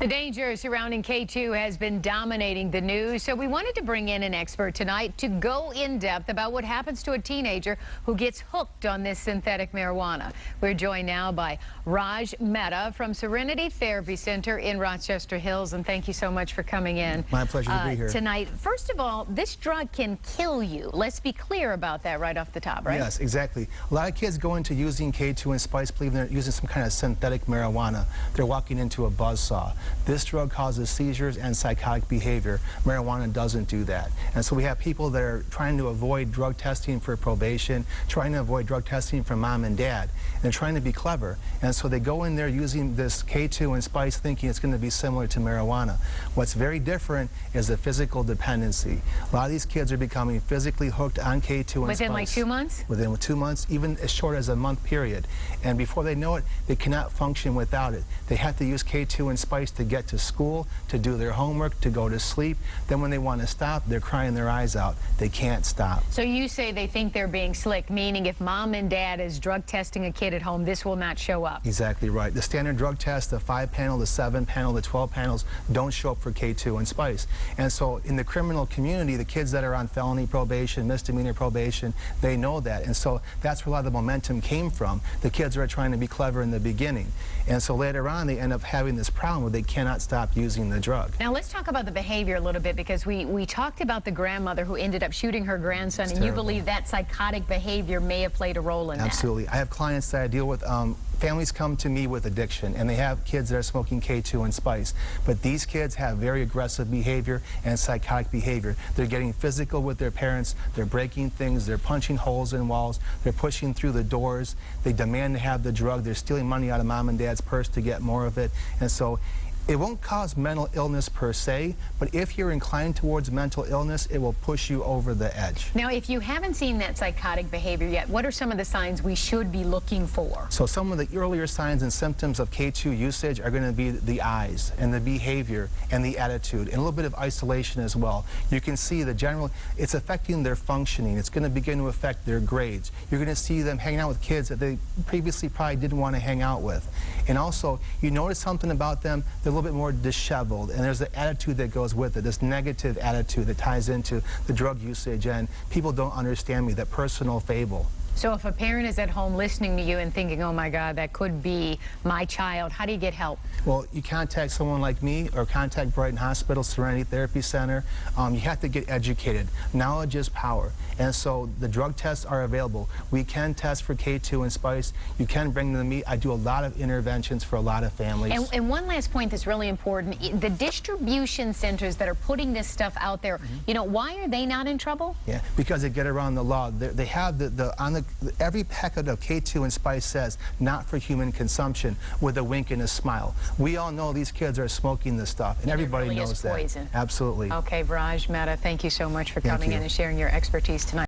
The danger surrounding K2 has been dominating the news, so we wanted to bring in an expert tonight to go in depth about what happens to a teenager who gets hooked on this synthetic marijuana. We're joined now by Raj Mehta from Serenity Therapy Center in Rochester Hills, and thank you so much for coming in. My pleasure to be here tonight. First of all, this drug can kill you. Let's be clear about that right off the top, right? Yes, exactly. A lot of kids go into using K2 and spice believing they're using some kind of synthetic marijuana. They're walking into a buzzsaw. This drug causes seizures and psychotic behavior. Marijuana doesn't do that. And so we have people that are trying to avoid drug testing for probation, trying to avoid drug testing from mom and dad, and they're trying to be clever. And so they go in there using this K2 and spice thinking it's going to be similar to marijuana. What's very different is the physical dependency. A lot of these kids are becoming physically hooked on K2 and spice. Within like 2 months? Within 2 months, even as short as a month period. And before they know it, they cannot function without it. They have to use K2 and spice to get to school, to do their homework, to go to sleep. Then when they want to stop, they're crying their eyes out. They can't stop. So you say they think they're being slick, meaning if mom and dad is drug testing a kid at home, this will not show up. Exactly right. The standard drug test, the 5-panel, the 7-panel, the 12 panels, don't show up for K2 and spice. And so in the criminal community, the kids that are on felony probation, misdemeanor probation, they know that. And so that's where a lot of the momentum came from. The kids are trying to be clever in the beginning. And so later on, they end up having this problem where they cannot stop using the drug. Now let's talk about the behavior a little bit, because we talked about the grandmother who ended up shooting her grandson, and you believe that psychotic behavior may have played a role in that. Absolutely. I have clients that I deal with. Families come to me with addiction, and they have kids that are smoking K2 and spice. But these kids have very aggressive behavior and psychotic behavior. They're getting physical with their parents. They're breaking things. They're punching holes in walls. They're pushing through the doors. They demand to have the drug. They're stealing money out of mom and dad's purse to get more of it. And so it won't cause mental illness per se, but if you're inclined towards mental illness, it will push you over the edge. Now, if you haven't seen that psychotic behavior yet, what are some of the signs we should be looking for? So some of the earlier signs and symptoms of K2 usage are going to be the eyes and the behavior and the attitude and a little bit of isolation as well. You can see the general, it's affecting their functioning. It's going to begin to affect their grades. You're going to see them hanging out with kids that they previously probably didn't want to hang out with. And also, you notice something about them, they're a little bit more disheveled, and there's the attitude that goes with it, this negative attitude that ties into the drug usage, and people don't understand me, that personal fable. So if a parent is at home listening to you and thinking, oh my God, that could be my child, how do you get help? Well, you contact someone like me or contact Brighton Hospital, Serenity Therapy Center. You have to get educated. Knowledge is power. And so the drug tests are available. We can test for K2 and spice. You can bring them to me. I do a lot of interventions for a lot of families. And one last point that's really important, the distribution centers that are putting this stuff out there, you know, why are they not in trouble? Yeah, because they get around the law. They have every packet of K2 and spice says not for human consumption with a wink and a smile. We all know these kids are smoking this stuff, and everybody really knows is poison. that. Absolutely. Okay, Raj Mehta, thank you so much for coming in and sharing your expertise tonight.